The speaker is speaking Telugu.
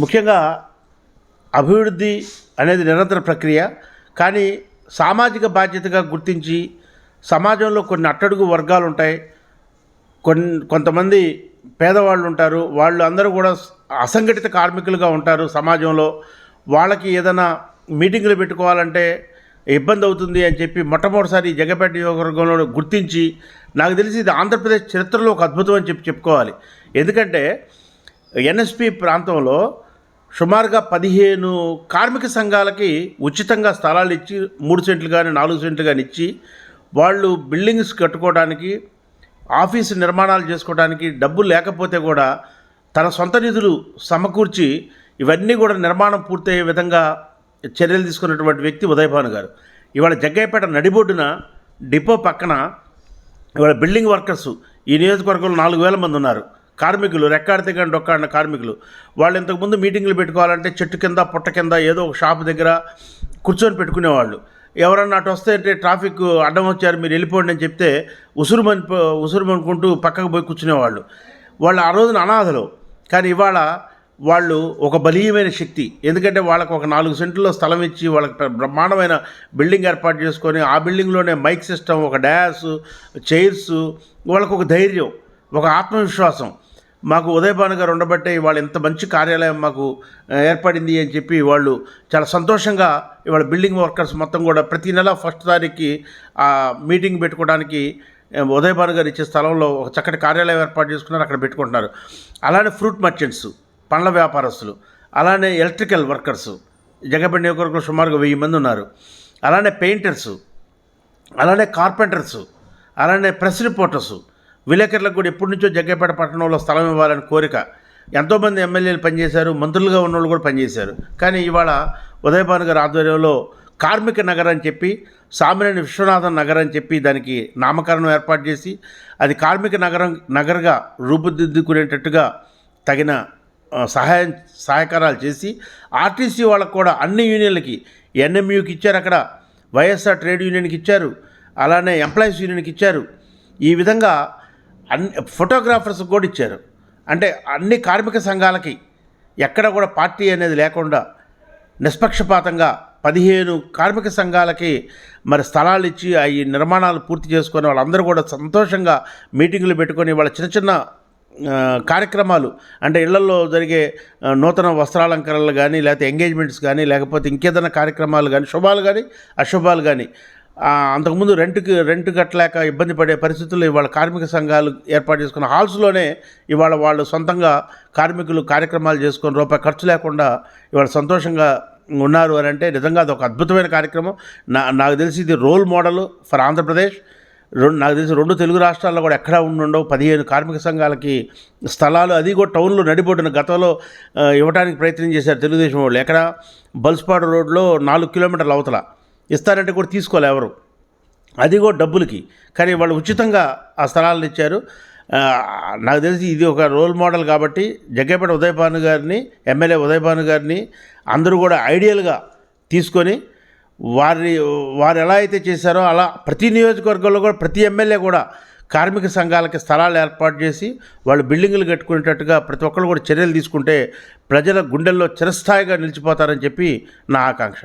ముఖ్యంగా అభివృద్ధి అనేది నిరంతర ప్రక్రియ. కానీ సామాజిక బాధ్యతగా గుర్తించి సమాజంలో కొన్ని అట్టడుగు వర్గాలు ఉంటాయి, కొంతమంది పేదవాళ్ళు ఉంటారు, వాళ్ళు అందరూ కూడా అసంఘటిత కార్మికులుగా ఉంటారు సమాజంలో. వాళ్ళకి ఏదైనా మీటింగులు పెట్టుకోవాలంటే ఇబ్బంది అవుతుంది అని చెప్పి మొట్టమొదటిసారి జగ్గపేట నియోజకవర్గంలో గుర్తించి, నాకు తెలిసి ఇది ఆంధ్రప్రదేశ్ చరిత్రలో ఒక అద్భుతం అని చెప్పుకోవాలి. ఎందుకంటే ఎన్ఎస్పి ప్రాంతంలో సుమారుగా 15 కార్మిక సంఘాలకి ఉచితంగా స్థలాలు ఇచ్చి 3 సెంట్లు కానీ 4 సెంట్లు కానీ ఇచ్చి వాళ్ళు బిల్డింగ్స్ కట్టుకోవడానికి, ఆఫీసు నిర్మాణాలు చేసుకోవడానికి డబ్బులు లేకపోతే కూడా తన సొంత నిధులు సమకూర్చి ఇవన్నీ కూడా నిర్మాణం పూర్తయ్యే విధంగా చర్యలు తీసుకున్నటువంటి వ్యక్తి ఉదయభాను గారు. ఇవాళ జగ్గయ్యపేట నడిబొడ్డున డిపో పక్కన ఇవాళ బిల్డింగ్ వర్కర్సు ఈ నియోజకవర్గంలో 4,000 మంది ఉన్నారు. కార్మికులు, రెక్కాడితే కానీ డొక్కాడిన కార్మికులు. వాళ్ళు ఇంతకుముందు మీటింగులు పెట్టుకోవాలంటే చెట్టు కింద, పుట్ట కింద, ఏదో ఒక షాపు దగ్గర కూర్చొని పెట్టుకునేవాళ్ళు. ఎవరన్నా అటు వస్తే అంటే ట్రాఫిక్ అడ్డం వచ్చారు మీరు వెళ్ళిపోండి అని చెప్తే ఉసురుమనుకుంటూ పక్కకు పోయి కూర్చునేవాళ్ళు. వాళ్ళు ఆ రోజున అనాథలు. కానీ ఇవాళ వాళ్ళు ఒక బలీయమైన శక్తి. ఎందుకంటే వాళ్ళకు ఒక 4 సెంట్లలో స్థలం ఇచ్చి వాళ్ళకి బ్రహ్మాండమైన బిల్డింగ్ ఏర్పాటు చేసుకొని ఆ బిల్డింగ్లోనే మైక్ సిస్టమ్, ఒక డాస్, చైర్స్, వాళ్ళకు ఒక ధైర్యం, ఒక ఆత్మవిశ్వాసం. మాకు ఉదయభాను గారు ఉండబట్టే ఇవాళ ఇంత మంచి కార్యాలయం మాకు ఏర్పడింది అని చెప్పి వాళ్ళు చాలా సంతోషంగా ఇవాళ బిల్డింగ్ వర్కర్స్ మొత్తం కూడా ప్రతి నెల 1వ తారీఖుకి మీటింగ్ పెట్టుకోవడానికి ఉదయభాను గారు ఇచ్చే స్థలంలో ఒక చక్కటి కార్యాలయం ఏర్పాటు చేసుకున్నారు, అక్కడ పెట్టుకుంటున్నారు. అలానే ఫ్రూట్ మర్చెంట్స్, పండ్ల వ్యాపారస్తులు, అలానే ఎలక్ట్రికల్ వర్కర్సు జగ్గపేట నియోజకవర్గంలో సుమారుగా 1000 మంది ఉన్నారు. అలానే పెయింటర్సు, అలానే కార్పెంటర్సు, అలానే ప్రెస్ రిపోర్టర్సు, విలేకరులకు కూడా ఎప్పటి నుంచో జగ్గయ్యపేట పట్టణంలో స్థలం ఇవ్వాలని కోరిక. ఎంతోమంది ఎమ్మెల్యేలు పనిచేశారు, మంత్రులుగా ఉన్నోళ్ళు కూడా పనిచేశారు. కానీ ఇవాళ ఉదయభాను గారి ఆధ్వర్యంలో కార్మిక నగర్ అని చెప్పి, సామినేని విశ్వనాథన్ నగర్ అని చెప్పి దానికి నామకరణం ఏర్పాటు చేసి అది కార్మిక నగర్గా రూపుదిద్దుకునేటట్టుగా తగిన సహాయకారాలు చేసి ఆర్టీసీ వాళ్ళకు కూడా అన్ని యూనియన్లకి, ఎన్ఎంయూకి ఇచ్చారు, అక్కడ వైఎస్ఆర్ ట్రేడ్ యూనియన్కి ఇచ్చారు, అలానే ఎంప్లాయీస్ యూనియన్కి ఇచ్చారు. ఈ విధంగా ఫోటోగ్రాఫర్స్ కూడా ఇచ్చారు. అంటే అన్ని కార్మిక సంఘాలకి ఎక్కడ కూడా పార్టీ అనేది లేకుండా నిష్పక్షపాతంగా 15 కార్మిక సంఘాలకి మరి స్థలాలు ఇచ్చి ఈ నిర్మాణాలు పూర్తి చేసుకొని వాళ్ళందరూ కూడా సంతోషంగా మీటింగులు పెట్టుకొని వాళ్ళ చిన్న చిన్న కార్యక్రమాలు, అంటే ఇళ్లలో జరిగే నూతన వస్త్రాలంకరణలు కానీ, లేకపోతే ఎంగేజ్మెంట్స్ కానీ, లేకపోతే ఇంకేదైనా కార్యక్రమాలు కానీ, శుభాలు కానీ అశుభాలు కానీ, అంతకుముందు రెంట్ కట్టలేక ఇబ్బంది పడే పరిస్థితుల్లో ఇవాళ కార్మిక సంఘాలు ఏర్పాటు చేసుకున్న హాల్స్లోనే ఇవాళ వాళ్ళు సొంతంగా కార్మికులు కార్యక్రమాలు చేసుకొని రూపాయి ఖర్చు లేకుండా ఇవాళ సంతోషంగా ఉన్నారు అని అంటే నిజంగా అది ఒక అద్భుతమైన కార్యక్రమం. నాకు తెలిసి ఇది రోల్ మోడల్ ఫర్ ఆంధ్రప్రదేశ్. నాకు తెలిసి 2 తెలుగు రాష్ట్రాల్లో కూడా ఎక్కడా ఉండవు 15 కార్మిక సంఘాలకి స్థలాలు, అది కూడా టౌన్లో నడిబొడ్డున గతంలో ఇవ్వడానికి ప్రయత్నం చేశారు తెలుగుదేశం వాళ్ళు. ఎక్కడ బల్స్పాడు రోడ్లో 4 కిలోమీటర్ల అవతల ఇస్తారంటే కూడా తీసుకోవాలి ఎవరు, అది కూడా డబ్బులకి. కానీ వాళ్ళు ఉచితంగా ఆ స్థలాలను ఇచ్చారు. నాకు తెలిసి ఇది ఒక రోల్ మోడల్. కాబట్టి జగ్గయ్యపేట ఉదయభాను గారిని, ఎమ్మెల్యే ఉదయభాను గారిని అందరూ కూడా ఐడియల్గా తీసుకొని వారు ఎలా అయితే చేశారో అలా ప్రతి నియోజకవర్గంలో కూడా ప్రతి ఎమ్మెల్యే కూడా కార్మిక సంఘాలకి స్థలాలు ఏర్పాటు చేసి వాళ్ళు బిల్డింగులు కట్టుకునేటట్టుగా ప్రతి ఒక్కరు కూడా చర్యలు తీసుకుంటే ప్రజల గుండెల్లో చిరస్థాయిగా నిలిచిపోతారని చెప్పి నా ఆకాంక్ష.